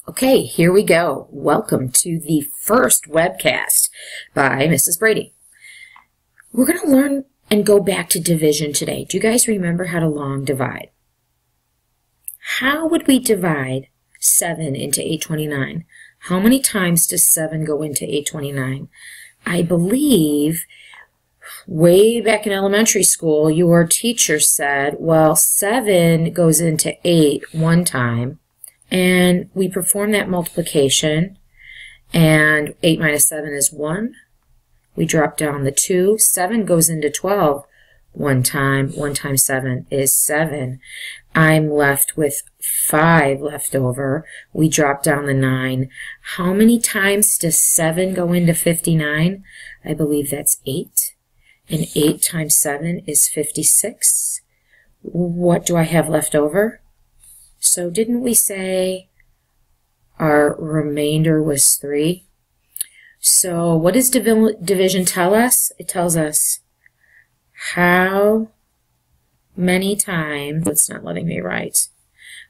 Okay, here we go. Welcome to the first webcast by Mrs. Brady. We're going to learn and go back to division today. Do you guys remember how to long divide? How would we divide 7 into 829? How many times does 7 go into 829? I believe way back in elementary school, your teacher said, well, 7 goes into 8 one time, and we perform that multiplication, and 8 minus 7 is 1. We drop down the 2. 7 goes into 12 one time. 1 times 7 is 7. I'm left with 5 left over. We drop down the 9. How many times does 7 go into 59? I believe that's 8. And 8 times 7 is 56. What do I have left over? So didn't we say our remainder was 3? So what does division tell us? It tells us how many times, it's not letting me write,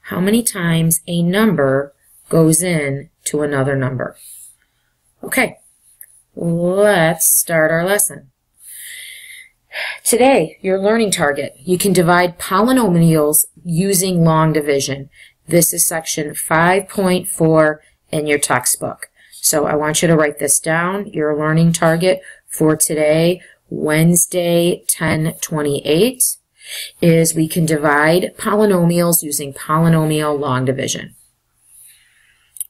how many times a number goes in to another number. Okay, let's start our lesson. Today, your learning target, you can divide polynomials using long division. This is section 5.4 in your textbook. So I want you to write this down. Your learning target for today, Wednesday, 10/28, is we can divide polynomials using polynomial long division.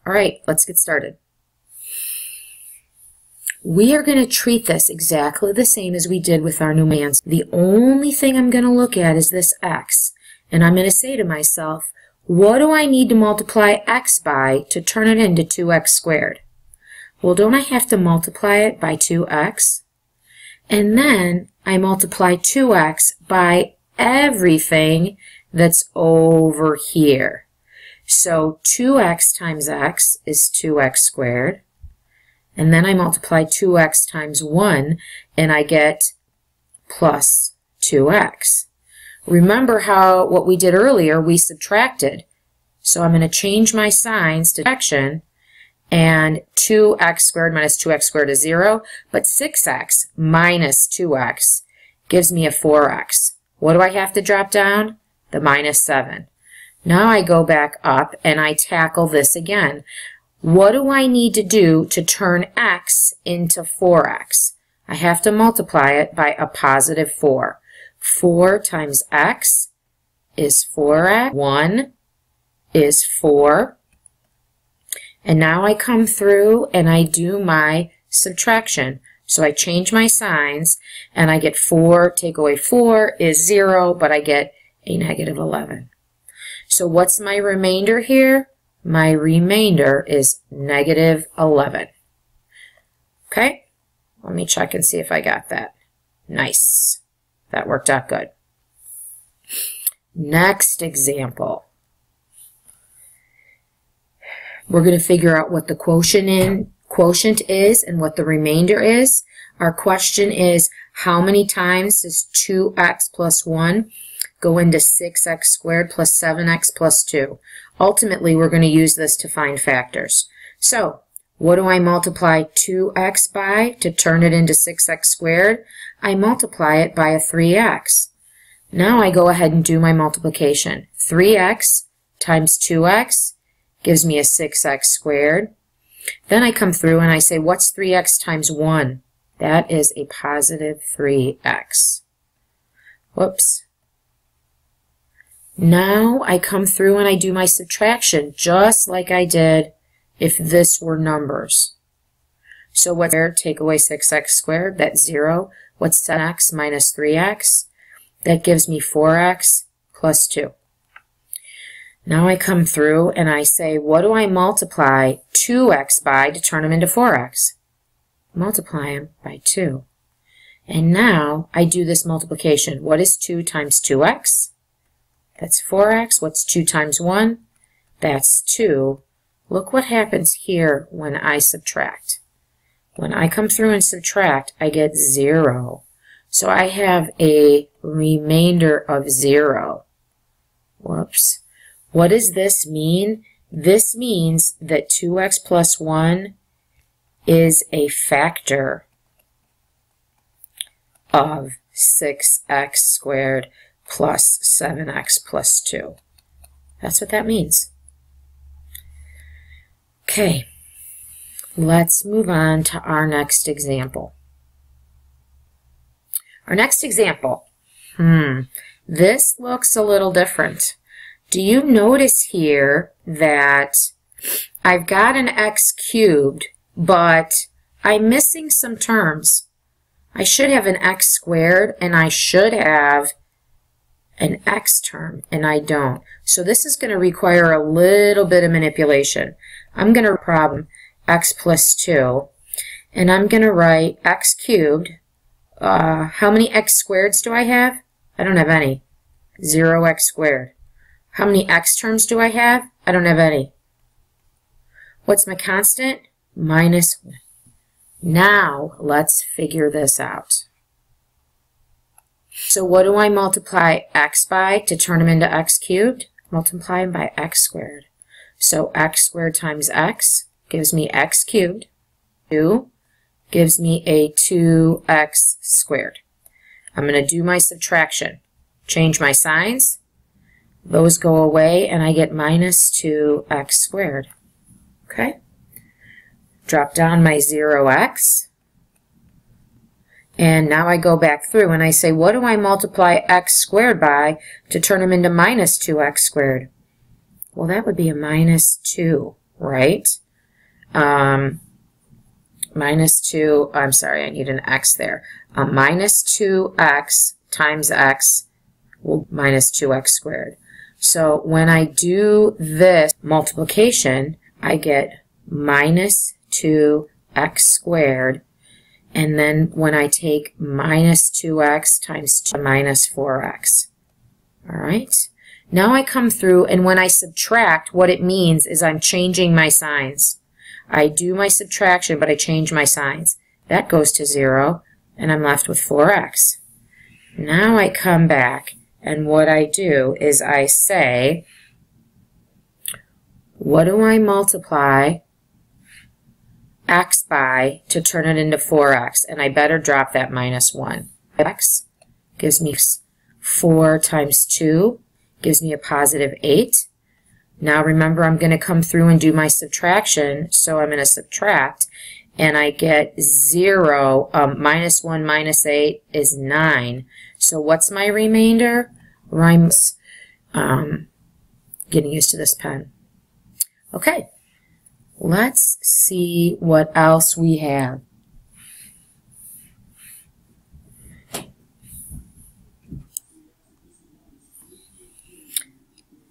All right, let's get started. We are going to treat this exactly the same as we did with our numans. The only thing I'm going to look at is this x, and I'm going to say to myself, what do I need to multiply x by to turn it into 2x squared? Well, don't I have to multiply it by 2x? And then I multiply 2x by everything that's over here. So 2x times x is 2x squared. And then I multiply 2x times 1, and I get plus 2x. Remember what we did earlier, we subtracted. So I'm going to change my signs to subtraction, and 2x squared minus 2x squared is 0, but 6x minus 2x gives me a 4x. What do I have to drop down? The minus 7. Now I go back up and I tackle this again. What do I need to do to turn x into 4x? I have to multiply it by a positive 4. 4 times x is 4x. 1 is 4. And now I come through and I do my subtraction. So I change my signs and I get 4, take away 4 is 0, but I get a negative 11. So what's my remainder here? My remainder is negative 11. Okay, let me check and see if I got that. Nice. That worked out good. Next example. We're going to figure out what the quotient is and what the remainder is. Our question is, how many times does 2x plus 1 go into 6x squared plus 7x plus 2? Ultimately, we're going to use this to find factors. So, what do I multiply 2x by to turn it into 6x squared? I multiply it by a 3x. Now I go ahead and do my multiplication. 3x times 2x gives me a 6x squared. Then I come through and I say, what's 3x times 1? That is a positive 3x. Whoops. Now I come through and I do my subtraction, just like I did if this were numbers. So what's there? Take away 6x squared, that's 0. What's 7x minus 3x? That gives me 4x plus 2. Now I come through and I say, what do I multiply 2x by to turn them into 4x? Multiply them by 2. And now I do this multiplication. What is 2 times 2x? That's 4x. What's 2 times 1? That's 2. Look what happens here when I subtract. When I come through and subtract, I get 0. So I have a remainder of 0. Whoops. What does this mean? this means that 2x plus 1 is a factor of 6x squared plus 7x plus 2. That's what that means. Okay, let's move on to our next example. Our next example, this looks a little different. Do you notice here that I've got an x cubed, but I'm missing some terms? I should have an x squared, and I should have an x term, and I don't. So this is going to require a little bit of manipulation. I'm going to problem x plus 2, and I'm going to write x cubed. How many x squareds do I have? I don't have any. 0x squared. How many x terms do I have? I don't have any. What's my constant? Minus 1. Now, let's figure this out. So what do I multiply x by to turn them into x cubed? Multiply them by x squared. So x squared times x gives me x cubed. 2 gives me a 2x squared. I'm going to do my subtraction. Change my signs. Those go away, and I get minus 2x squared. Okay? Drop down my 0x. And now I go back through, and I say, what do I multiply x squared by to turn them into minus 2x squared? Well, that would be a minus 2, right? Minus 2, I'm sorry, I need an x there. Minus 2x times x, well, minus 2x squared. So when I do this multiplication, I get minus 2x squared. And then when I take minus 2x times 2, minus 4x. All right? Now I come through, and when I subtract, what it means is I'm changing my signs. I do my subtraction, but I change my signs. That goes to 0, and I'm left with 4x. Now I come back, and what I do is I say, what do I multiply x by to turn it into 4x? And I better drop that minus 1. X gives me 4 times 2, gives me a positive 8. Now remember, I'm going to come through and do my subtraction, so I'm going to subtract, and I get 0. Minus 1 minus 8 is 9. So what's my remainder? Rhymes. Getting used to this pen. Okay, let's see what else we have.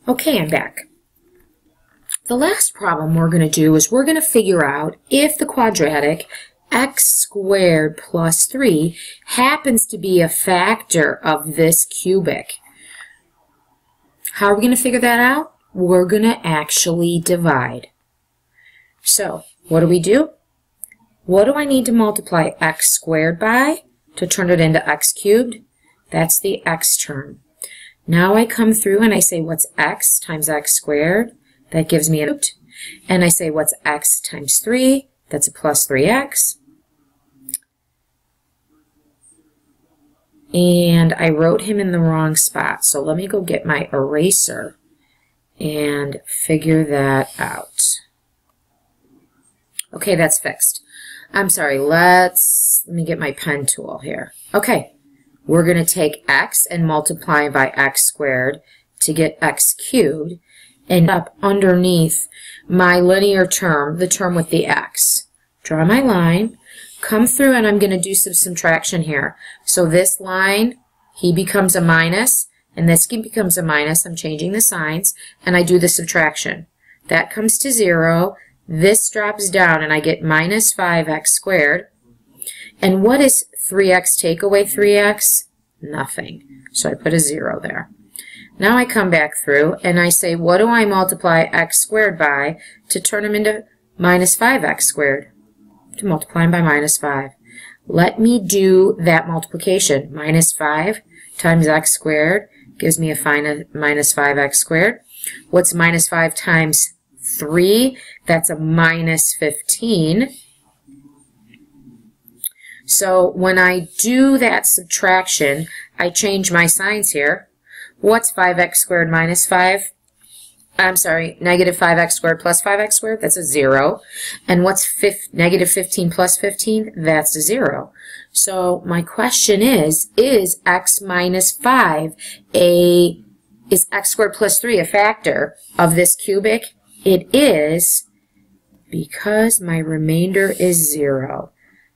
Okay, I'm back. The last problem we're going to do is we're going to figure out if the quadratic x squared plus 3 happens to be a factor of this cubic. How are we going to figure that out? We're going to actually divide. So, what do? What do I need to multiply x squared by to turn it into x cubed? That's the x term. Now I come through and I say, what's x times x squared? That gives me a root. And I say, what's x times 3? That's a plus 3x. And I wrote him in the wrong spot. So let me go get my eraser and figure that out. Okay, that's fixed. I'm sorry, let me get my pen tool here. Okay, we're going to take x and multiply by x squared to get x cubed. And up underneath my linear term, the term with the x. Draw my line, come through, and I'm going to do some subtraction here. So this line, he becomes a minus, and this becomes a minus. I'm changing the signs, and I do the subtraction. That comes to 0. This drops down, and I get minus 5x squared. And what is 3x take away 3x? Nothing. So I put a 0 there. Now I come back through and I say, what do I multiply x squared by to turn them into minus 5x squared? To multiply them by minus 5. Let me do that multiplication. Minus 5 times x squared gives me a minus 5x squared. What's minus 5 times 3, that's a minus 15. So when I do that subtraction, I change my signs here. What's 5x squared minus 5? I'm sorry, negative 5x squared plus 5x squared? That's a 0. And what's negative 15 plus 15? That's a 0. So my question is x minus 5 is x squared plus 3 a factor of this cubic? It is, because my remainder is 0.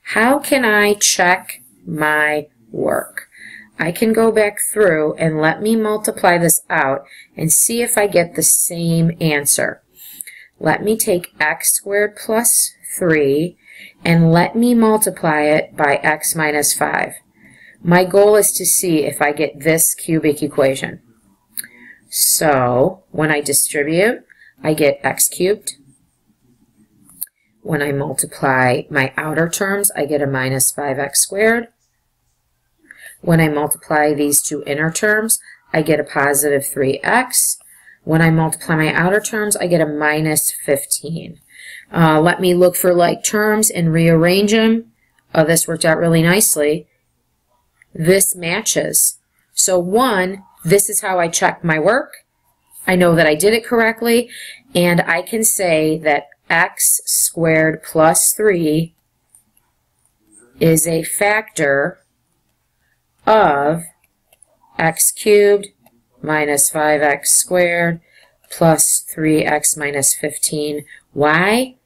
How can I check my work? I can go back through and let me multiply this out and see if I get the same answer. Let me take x squared plus 3 and let me multiply it by x minus 5. My goal is to see if I get this cubic equation. So when I distribute, I get x cubed. When I multiply my outer terms, I get a minus 5x squared. When I multiply these two inner terms, I get a positive 3x. When I multiply my outer terms, I get a minus 15. Let me look for like terms and rearrange them. Oh, this worked out really nicely. This matches. So 1, this is how I check my work. I know that I did it correctly, and I can say that x squared plus 3 is a factor of x cubed minus 5x squared plus 3x minus 15. Why?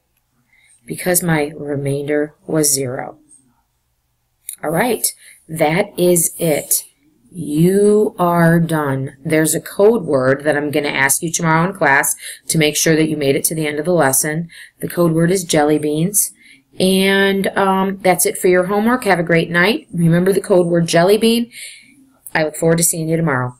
Because my remainder was 0. All right, that is it. You are done. There's a code word that I'm going to ask you tomorrow in class to make sure that you made it to the end of the lesson. The code word is jelly beans. And that's it for your homework. Have a great night. Remember the code word jelly bean. I look forward to seeing you tomorrow.